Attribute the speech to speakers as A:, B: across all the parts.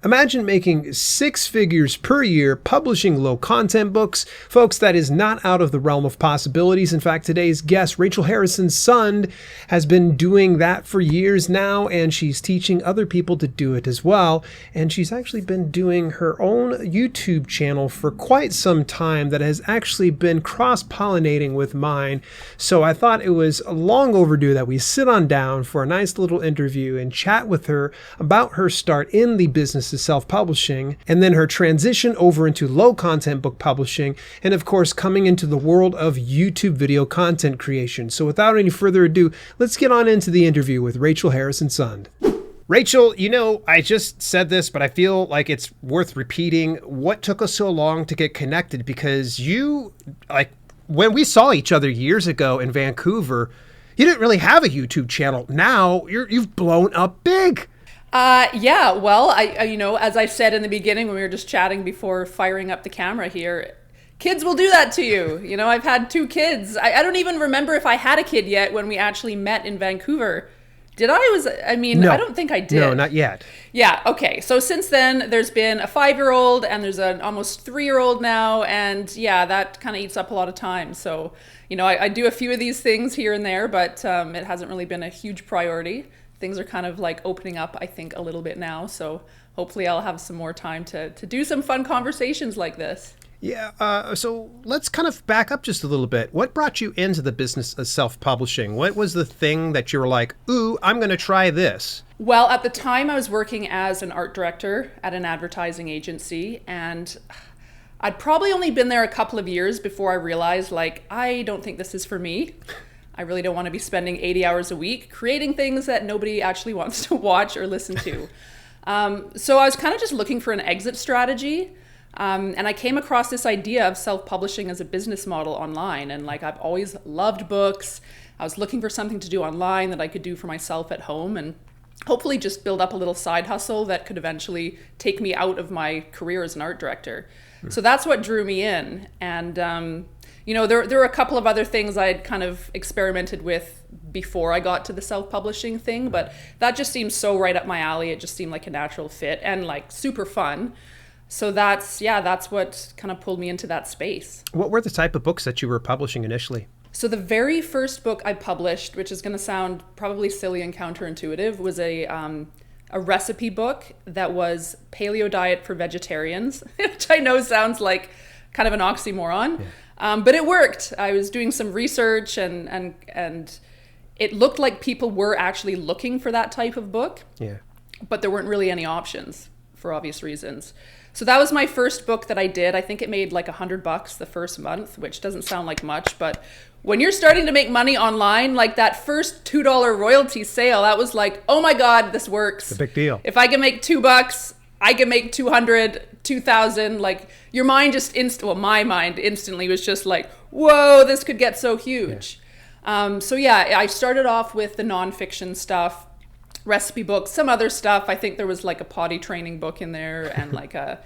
A: Imagine making six figures per year publishing low content books. Folks, that is not out of the realm of possibilities. In fact, today's guest, Rachel Harrison Sund, has been doing that for years now, and she's teaching other people to do it as well. And she's actually been doing her own YouTube channel for quite some time that has actually been cross-pollinating with mine. So I thought it was long overdue that we sit on down for a nice little interview and chat with her about her start in the business of self-publishing, and then her transition over into low content book publishing, and of course coming into the world of YouTube video content creation. So without any further ado, let's get on into the interview with Rachel Harrison Sund. Rachel, I just said this, but I feel like it's worth repeating. What took us so long to get connected? Because when we saw each other years ago in Vancouver, you didn't really have a YouTube channel. Now you've blown up big.
B: Yeah, well, I as I said in the beginning when we were just chatting before firing up the camera here, kids will do that to you. I've had two kids. I don't even remember if I had a kid yet when we actually met in Vancouver. Did I?
A: No.
B: I don't think I did.
A: No, not yet.
B: Yeah, okay. So since then, there's been a 5-year-old and there's an almost 3-year-old now. And yeah, that kind of eats up a lot of time. So, I do a few of these things here and there, but it hasn't really been a huge priority. Things are kind of like opening up, I think, a little bit now. So hopefully I'll have some more time to do some fun conversations like this.
A: Yeah, so let's kind of back up just a little bit. What brought you into the business of self-publishing? What was the thing that you were like, ooh, I'm going to try this?
B: Well, at the time I was working as an art director at an advertising agency, and I'd probably only been there a couple of years before I realized, I don't think this is for me. I really don't want to be spending 80 hours a week creating things that nobody actually wants to watch or listen to. So I was kind of just looking for an exit strategy. And I came across this idea of self-publishing as a business model online. And I've always loved books. I was looking for something to do online that I could do for myself at home and hopefully just build up a little side hustle that could eventually take me out of my career as an art director. So that's what drew me in. And there were a couple of other things I had kind of experimented with before I got to the self-publishing thing, but that just seemed so right up my alley. It just seemed like a natural fit and super fun. So that's what kind of pulled me into that space.
A: What were the type of books that you were publishing initially?
B: So the very first book I published, which is going to sound probably silly and counterintuitive, was a recipe book that was paleo diet for vegetarians, which I know sounds like kind of an oxymoron. Yeah. But it worked. I was doing some research and it looked like people were actually looking for that type of book.
A: Yeah.
B: But there weren't really any options for obvious reasons. So that was my first book that I did. I think it made $100 the first month, which doesn't sound like much, but when you're starting to make money online, that first $2 royalty sale, that was oh my God, this works.
A: It's a big deal.
B: If I can make $2, I can make 200, 2,000. Your mind just my mind instantly was just whoa, this could get so huge. Yeah. I started off with the nonfiction stuff, recipe books, some other stuff. I think there was a potty training book in there and a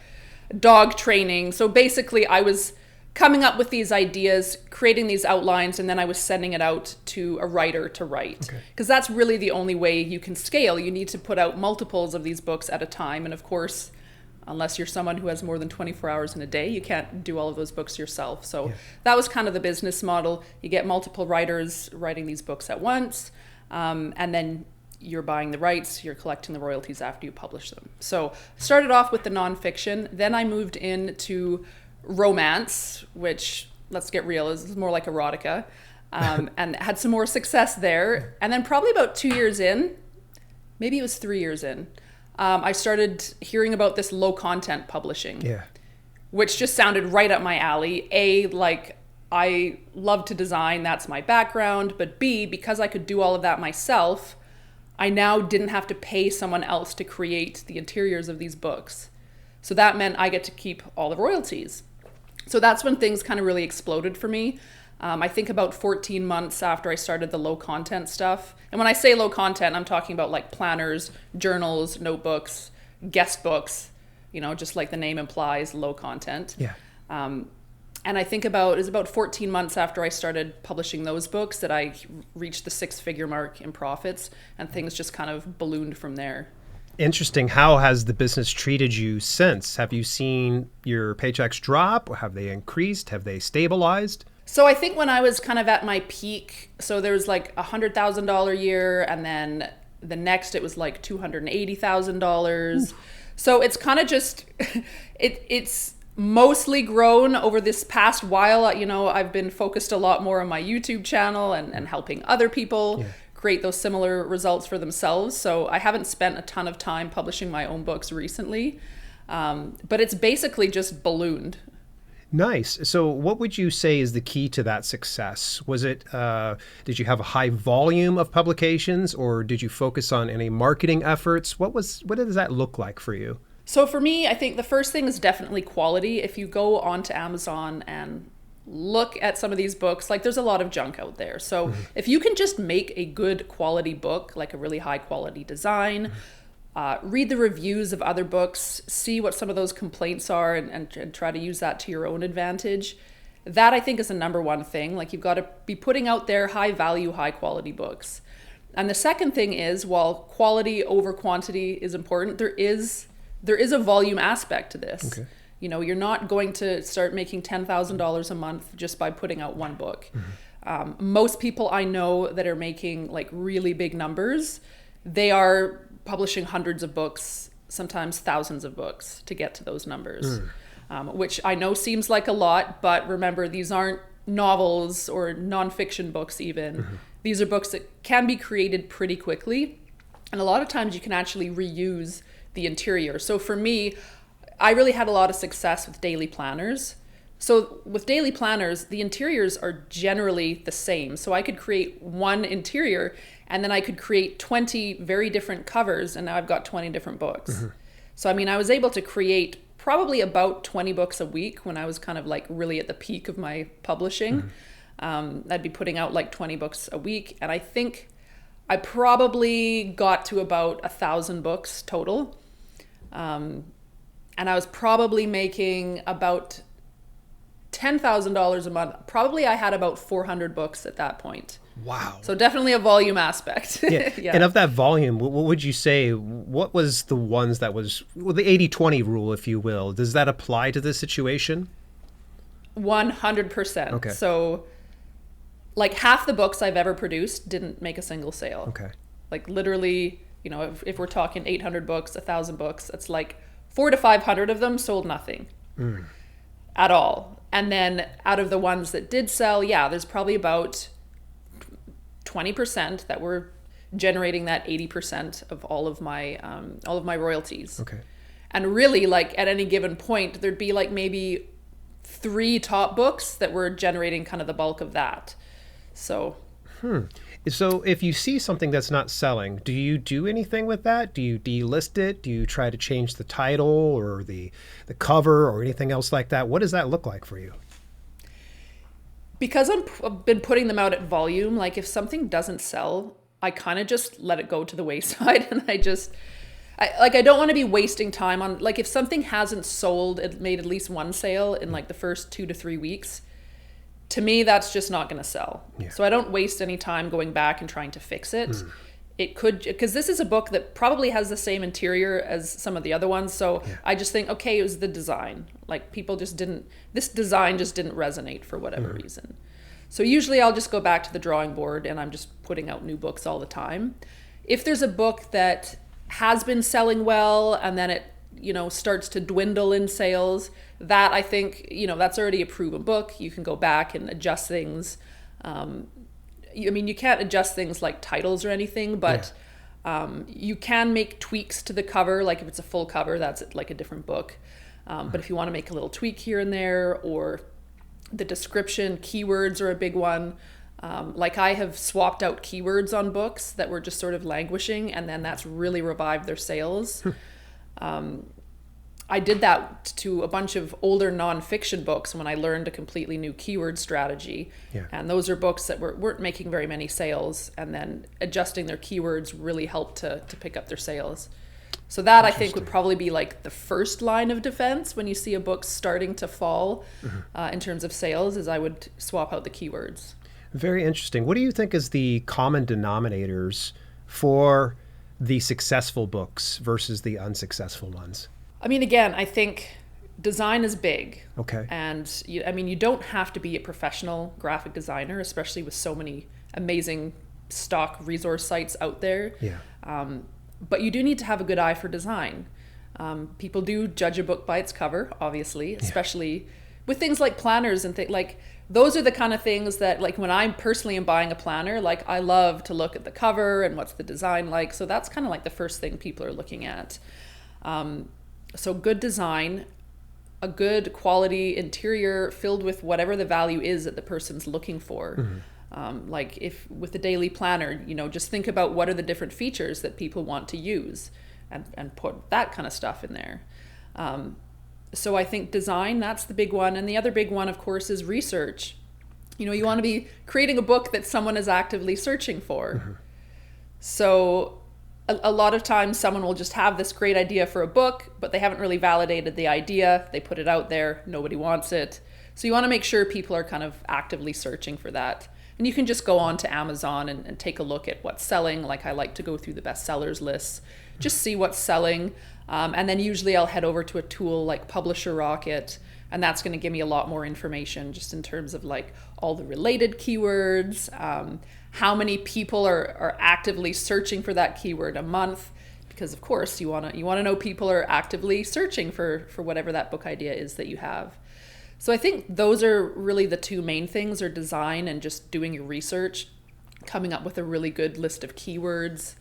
B: dog training. So basically I was coming up with these ideas, creating these outlines, and then I was sending it out to a writer to write. Because that's really the only way you can scale. You need to put out multiples of these books at a time. And of course, unless you're someone who has more than 24 hours in a day, you can't do all of those books yourself. So that was kind of the business model. You get multiple writers writing these books at once, and then you're buying the rights, you're collecting the royalties after you publish them. So started off with the nonfiction, then I moved into romance, which, let's get real, is more like erotica, and had some more success there. And then probably about 2 years in, maybe it was 3 years in, I started hearing about this low content publishing, which just sounded right up my alley. I love to design, that's my background, but B, because I could do all of that myself, I now didn't have to pay someone else to create the interiors of these books. So that meant I get to keep all the royalties. So that's when things kind of really exploded for me. I think about 14 months after I started the low content stuff. And when I say low content, I'm talking about planners, journals, notebooks, guest books, just like the name implies, low content.
A: Yeah.
B: And I think it was about 14 months after I started publishing those books that I reached the 6-figure mark in profits, and things just kind of ballooned from there.
A: Interesting. How has the business treated you since? Have you seen your paychecks drop? Or have they increased? Have they stabilized?
B: So I think when I was kind of at my peak, so there was like $100,000 year, and then the next it was like $280,000. So it's kind of just it's mostly grown over this past while. You know, I've been focused a lot more on my YouTube channel and helping other people create those similar results for themselves. So I haven't spent a ton of time publishing my own books recently, but it's basically just ballooned.
A: Nice. So what would you say is the key to that success? Was it, did you have a high volume of publications, or did you focus on any marketing efforts? What does that look like for you?
B: So for me, I think the first thing is definitely quality. If you go onto Amazon and look at some of these books, like there's a lot of junk out there. So if you can just make a good quality book, like a really high quality design, read the reviews of other books, see what some of those complaints are, and try to use that to your own advantage. That I think is the number one thing. Like, you've got to be putting out there high value, high quality books. And the second thing is, while quality over quantity is important, there is a volume aspect to this.
A: Okay.
B: You know, you're not going to start making $10,000 a month just by putting out one book. Most people I know that are making like really big numbers, they are publishing hundreds of books, sometimes thousands of books to get to those numbers, which I know seems like a lot, but remember, these aren't novels or nonfiction books even. These are books that can be created pretty quickly. And a lot of times you can actually reuse the interior. So for me, I really had a lot of success with daily planners. So with daily planners, the interiors are generally the same. So I could create one interior and then I could create 20 very different covers, and now I've got 20 different books. So I mean, I was able to create probably about 20 books a week when I was kind of like really at the peak of my publishing. I'd be putting out like 20 books a week, and I think I probably got to about 1,000 books total. And I was probably making about $10,000 a month. Probably I had about 400 books at that point.
A: Wow.
B: So definitely a volume aspect.
A: Yeah. And of that volume, what would you say, what was the ones that was, well, the 80-20 rule, if you will, does that apply to this situation?
B: 100%.
A: Okay.
B: So like half the books I've ever produced didn't make a single sale.
A: Okay.
B: Like literally, you know, if we're talking 800 books, 1,000 books, it's like 400 to 500 of them sold nothing at all. And then out of the ones that did sell, yeah, there's probably about 20% that were generating that 80% of all of my royalties.
A: Okay.
B: And really, like at any given point, there'd be like maybe 3 top books that were generating kind of the bulk of that. So.
A: So if you see something that's not selling, do you do anything with that? Do you delist it? Do you try to change the title or the cover or anything else like that? What does that look like for you? Because
B: I've been putting them out at volume, like if something doesn't sell, I kind of just let it go to the wayside, and I don't want to be wasting time on, like, if something hasn't sold, it made at least one sale in like the first 2 to 3 weeks. To me, that's just not going to sell. Yeah. So I don't waste any time going back and trying to fix it. It could, because this is a book that probably has the same interior as some of the other ones. So I just think, okay, it was the design. Like this design just didn't resonate for whatever reason. So usually I'll just go back to the drawing board and I'm just putting out new books all the time. If there's a book that has been selling well and then it, you know, starts to dwindle in sales, that I think, you know, that's already a proven book. You can go back and adjust things. I mean, you can't adjust things like titles or anything, but you can make tweaks to the cover. Like if it's a full cover, that's like a different book. But if you want to make a little tweak here and there, or the description, keywords are a big one. Like I have swapped out keywords on books that were just sort of languishing, and then that's really revived their sales. I did that to a bunch of older nonfiction books when I learned a completely new keyword strategy. Yeah. And those are books that weren't making very many sales, and then adjusting their keywords really helped to pick up their sales. So that I think would probably be like the first line of defense when you see a book starting to fall in terms of sales, is I would swap out the keywords.
A: Very interesting. What do you think is the common denominators for the successful books versus the unsuccessful ones?
B: I mean, again, I think design is big.
A: Okay.
B: And you don't have to be a professional graphic designer, especially with so many amazing stock resource sites out there.
A: Yeah.
B: But you do need to have a good eye for design. People do judge a book by its cover, obviously, especially with things like planners and things like those are the kind of things that, like, when I'm personally am buying a planner, like, I love to look at the cover and what's the design like. So that's kind of like the first thing people are looking at. So good design, a good quality interior filled with whatever the value is that the person's looking for. Like if with the daily planner, just think about what are the different features that people want to use and put that kind of stuff in there. So I think design, that's the big one. And the other big one, of course, is research. You want to be creating a book that someone is actively searching for. So a lot of times someone will just have this great idea for a book, but they haven't really validated the idea. They put it out there. Nobody wants it. So you want to make sure people are kind of actively searching for that. And you can just go on to Amazon and take a look at what's selling. Like I like to go through the bestsellers lists, just see what's selling. And then usually I'll head over to a tool like Publisher Rocket, and that's going to give me a lot more information just in terms of like all the related keywords, how many people are actively searching for that keyword a month, because of course you want to know people are actively searching for whatever that book idea is that you have. So I think those are really the two main things, are design and just doing your research, coming up with a really good list of keywords.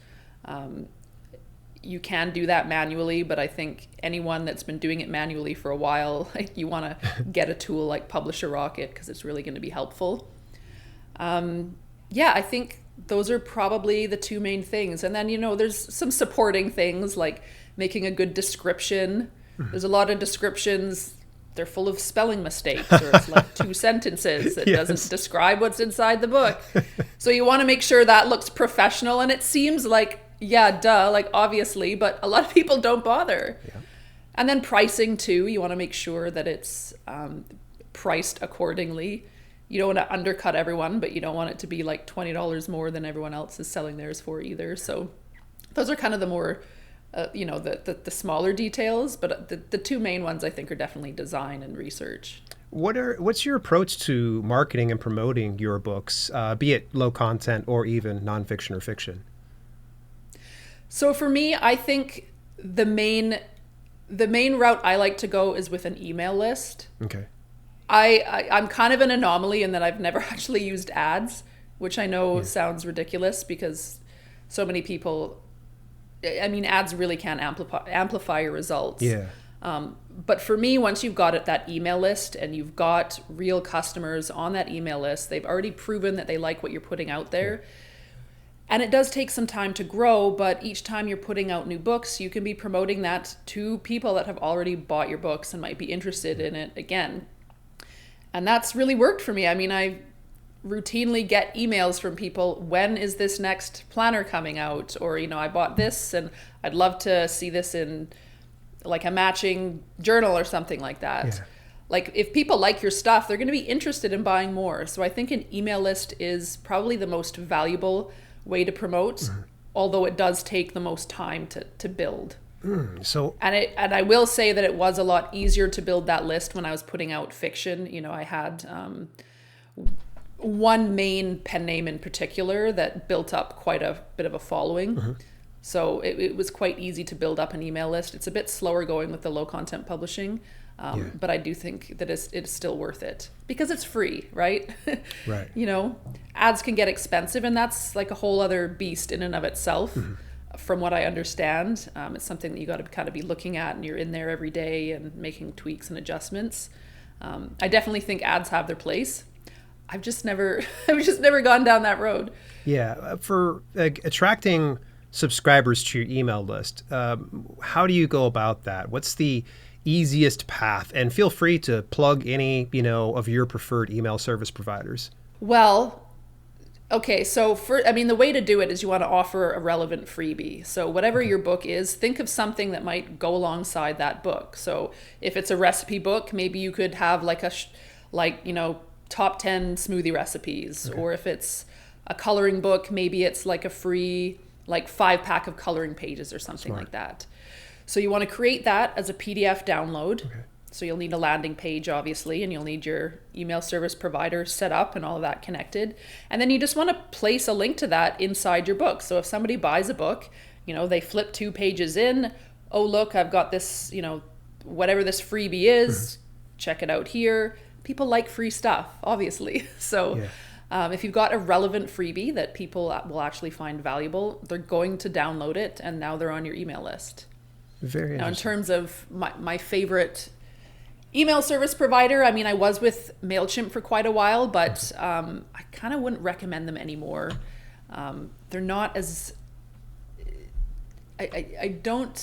B: You can do that manually, but I think anyone that's been doing it manually for a while, like, you want to get a tool like Publisher Rocket because it's really going to be helpful. I think those are probably the two main things. And then, there's some supporting things like making a good description. There's a lot of descriptions, they're full of spelling mistakes, or it's like 2 sentences that doesn't describe what's inside the book. So you want to make sure that looks professional, and it seems like, like obviously, but a lot of people don't bother. Yeah. And then pricing too, you want to make sure that it's priced accordingly. You don't want to undercut everyone, but you don't want it to be like $20 more than everyone else is selling theirs for either. So those are kind of the more, the smaller details, but the two main ones I think are definitely design and research.
A: What's your approach to marketing and promoting your books, be it low content or even nonfiction or fiction?
B: So for me, I think the main route I like to go is with an email list.
A: Okay.
B: I'm kind of an anomaly in that I've never actually used ads, which I know sounds ridiculous because so many people, ads really can amplify your results. Yeah. But for me, once you've got that email list and you've got real customers on that email list, they've already proven that they like what you're putting out there. Yeah. And it does take some time to grow, but each time you're putting out new books, you can be promoting that to people that have already bought your books and might be interested in it again. And that's really worked for me. I routinely get emails from people, when is this next planner coming out? Or, I bought this and I'd love to see this in like a matching journal or something like that. Yeah. Like if people like your stuff, they're going to be interested in buying more. So I think an email list is probably the most valuable way to promote, although it does take the most time to build. And I will say that it was a lot easier to build that list when I was putting out fiction. I had one main pen name in particular that built up quite a bit of a following. So it was quite easy to build up an email list. It's a bit slower going with the low content publishing. But I do think that it's still worth it because it's free, right?
A: Right.
B: Ads can get expensive, and that's like a whole other beast in and of itself. From what I understand, it's something that you got to kind of be looking at, and you're in there every day and making tweaks and adjustments. I definitely think ads have their place. I've just never gone down that road.
A: Yeah, for attracting subscribers to your email list, how do you go about that? What's the easiest path? And feel free to plug any, of your preferred email service providers.
B: Well, okay, so the way to do it is you want to offer a relevant freebie. So whatever your book is, think of something that might go alongside that book. So if it's a recipe book, maybe you could have like top 10 smoothie recipes. Okay. Or if it's a coloring book, maybe it's like a free like 5-pack of coloring pages or something like that. So you want to create that as a PDF download.
A: Okay.
B: So you'll need a landing page, obviously, and you'll need your email service provider set up and all of that connected. And then you just want to place a link to that inside your book. So if somebody buys a book, they flip 2 pages in, oh, look, I've got this, whatever this freebie is, check it out here. People like free stuff, obviously. So if you've got a relevant freebie that people will actually find valuable, they're going to download it, and now they're on your email list.
A: Very interesting.
B: Now, in terms of my favorite email service provider, I was with MailChimp for quite a while, but I kind of wouldn't recommend them anymore. They're not as... I don't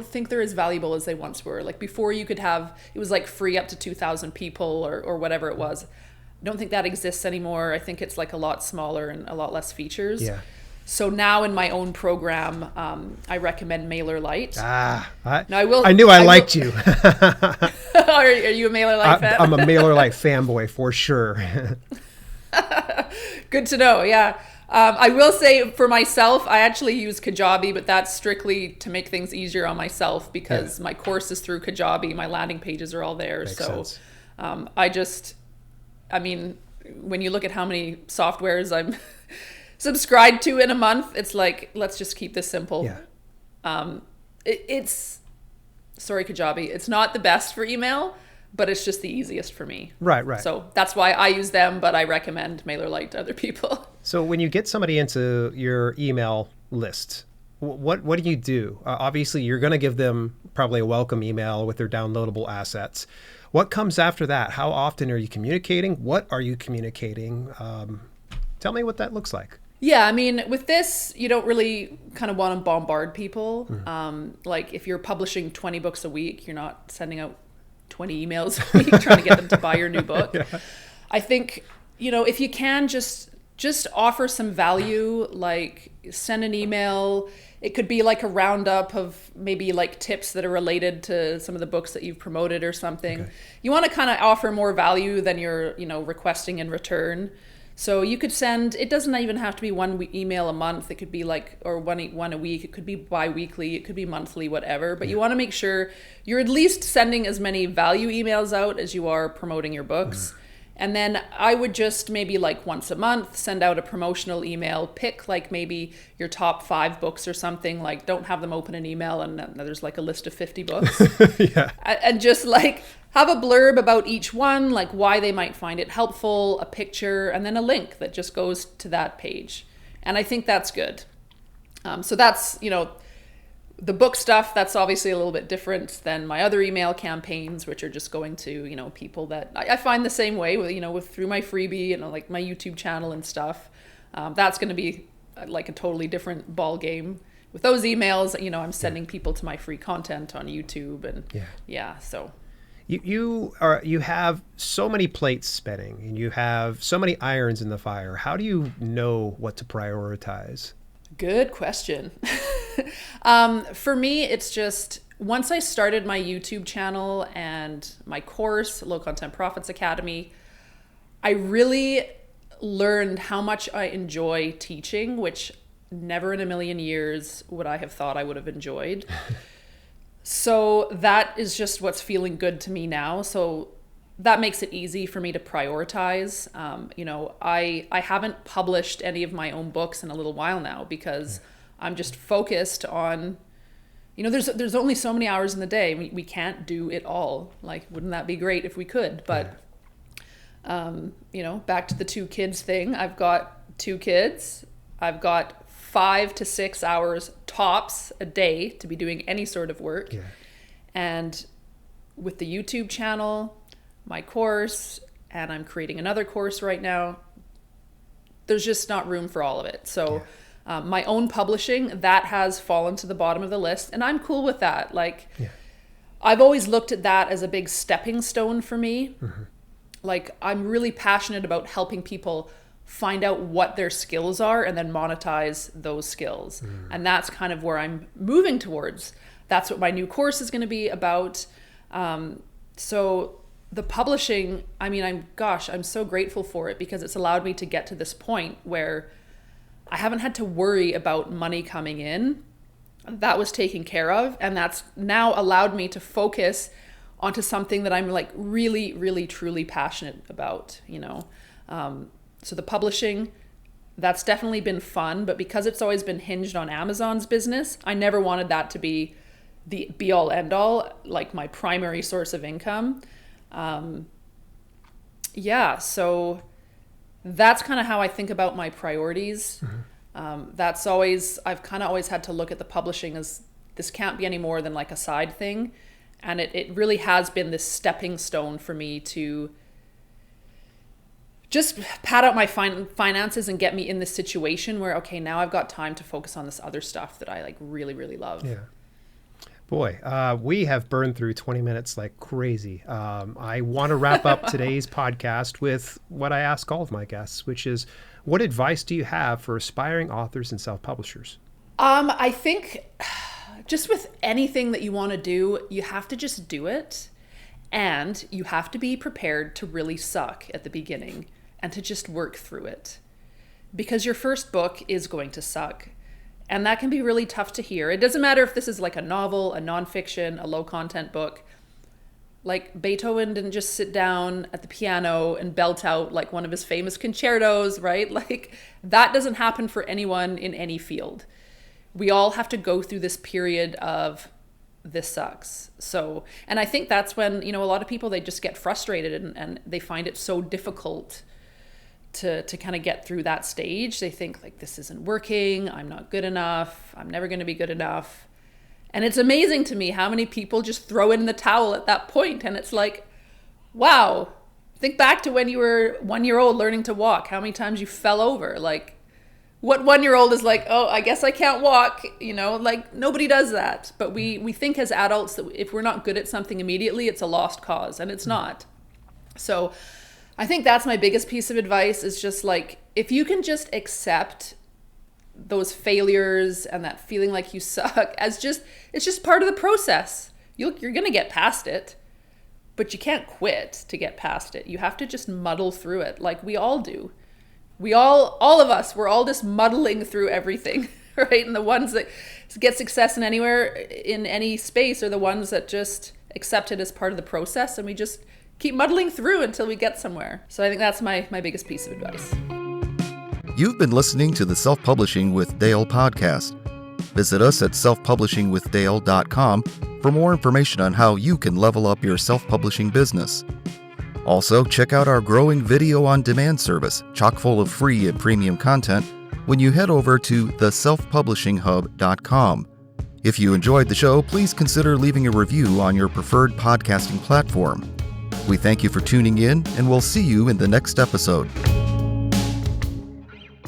B: think they're as valuable as they once were. Like before, you could have, it was like free up to 2,000 people or whatever it was. I don't think that exists anymore. I think it's like a lot smaller and a lot less features.
A: Yeah.
B: So now in my own program, I recommend MailerLite.
A: I knew I liked you.
B: Are you a MailerLite fan?
A: I'm a MailerLite fanboy for sure.
B: Good to know. Yeah. I will say for myself, I actually use Kajabi, but that's strictly to make things easier on myself because my course is through Kajabi. My landing pages are all there.
A: Makes
B: so
A: sense.
B: When you look at how many softwares I'm subscribed to in a month, it's like, let's just keep this simple.
A: Yeah.
B: Sorry, Kajabi. It's not the best for email, but it's just the easiest for me.
A: Right.
B: So that's why I use them, but I recommend MailerLite to other people.
A: So when you get somebody into your email list, what do you do? Obviously, you're going to give them probably a welcome email with their downloadable assets. What comes after that? How often are you communicating? What are you communicating? Tell me what that looks like.
B: Yeah, with this, you don't really kind of want to bombard people. Like if you're publishing 20 books a week, you're not sending out 20 emails a week trying to get them to buy your new book. Yeah. I think, if you can just offer some value, like send an email. It could be like a roundup of maybe like tips that are related to some of the books that you've promoted or something. Okay. You want to kind of offer more value than you're, requesting in return. So you could send, it doesn't even have to be one email a month. It could be like, or one a week. It could be bi-weekly. It could be monthly, whatever. But you want to make sure you're at least sending as many value emails out as you are promoting your books. And then I would just maybe like once a month send out a promotional email, pick like maybe your top 5 books or something, like don't have them open an email and there's like a list of 50 books.
A: Yeah.
B: And just like have a blurb about each one, like why they might find it helpful, a picture, and then a link that just goes to that page. And I think that's good. So that's, the book stuff, that's obviously a little bit different than my other email campaigns, which are just going to, people that I find the same way with, through my freebie and like my YouTube channel and stuff. That's going to be like a totally different ball game. With those emails, I'm sending people to my free content on YouTube and so.
A: You have so many plates spinning and you have so many irons in the fire. How do you know what to prioritize?
B: Good question. For me, it's just once I started my YouTube channel and my course, Low Content Profits Academy, I really learned how much I enjoy teaching, which never in a million years would I have thought I would have enjoyed. So that is just what's feeling good to me now. So that makes it easy for me to prioritize. I haven't published any of my own books in a little while now because I'm just focused on, there's only so many hours in the day. We can't do it all. Like, wouldn't that be great if we could? But, back to the 2 kids thing. I've got 2 kids. I've got 5 to 6 hours tops a day to be doing any sort of work. Yeah. And with the YouTube channel, my course, and I'm creating another course right now, there's just not room for all of it. So my own publishing, that has fallen to the bottom of the list, and I'm cool with that. Like, I've always looked at that as a big stepping stone for me. Like, I'm really passionate about helping people find out what their skills are and then monetize those skills. And that's kind of where I'm moving towards. That's what my new course is going to be about. So the publishing, I'm so grateful for it because it's allowed me to get to this point where I haven't had to worry about money coming in. That was taken care of. And that's now allowed me to focus onto something that I'm like really, really, truly passionate about, you know. So the publishing, that's definitely been fun, but because it's always been hinged on Amazon's business, I never wanted that to be the be all end all, like my primary source of income. So that's kind of how I think about my priorities. I've kind of always had to look at the publishing as this can't be any more than like a side thing. And it really has been this stepping stone for me to just pad out my finances and get me in this situation where, okay, now I've got time to focus on this other stuff that I like really, really love.
A: Yeah. Boy, we have burned through 20 minutes like crazy. I want to wrap up today's podcast with what I ask all of my guests, which is, what advice do you have for aspiring authors and self-publishers?
B: I think just with anything that you want to do, you have to just do it. And you have to be prepared to really suck at the beginning and to just work through it. Because your first book is going to suck. And that can be really tough to hear. It doesn't matter if this is like a novel, a nonfiction, a low content book. Like Beethoven didn't just sit down at the piano and belt out like one of his famous concertos, right? Like that doesn't happen for anyone in any field. We all have to go through this period of this sucks. So, and I think that's when, you know, a lot of people, they just get frustrated and they find it so difficult to kind of get through that stage. They think like, this isn't working. I'm not good enough. I'm never going to be good enough. And it's amazing to me how many people just throw in the towel at that point. And it's like, wow, think back to when you were 1 year old learning to walk, how many times you fell over. Like, what 1 year old is like, oh, I guess I can't walk, you know, like nobody does that. But we think as adults that if we're not good at something immediately, it's a lost cause, and it's not. So I think that's my biggest piece of advice, is just like, if you can just accept those failures and that feeling like you suck as just, it's just part of the process. You're going to get past it, but you can't quit to get past it. You have to just muddle through it like we all do. All of us, we're all just muddling through everything, right? And the ones that get success in anywhere, in any space, are the ones that just accept it as part of the process, and we just keep muddling through until we get somewhere. So I think that's my biggest piece of advice.
C: You've been listening to the Self-Publishing with Dale podcast. Visit us at selfpublishingwithdale.com for more information on how you can level up your self-publishing business. Also, check out our growing video-on-demand service, chock full of free and premium content, when you head over to theselfpublishinghub.com. If you enjoyed the show, please consider leaving a review on your preferred podcasting platform. We thank you for tuning in, and we'll see you in the next episode.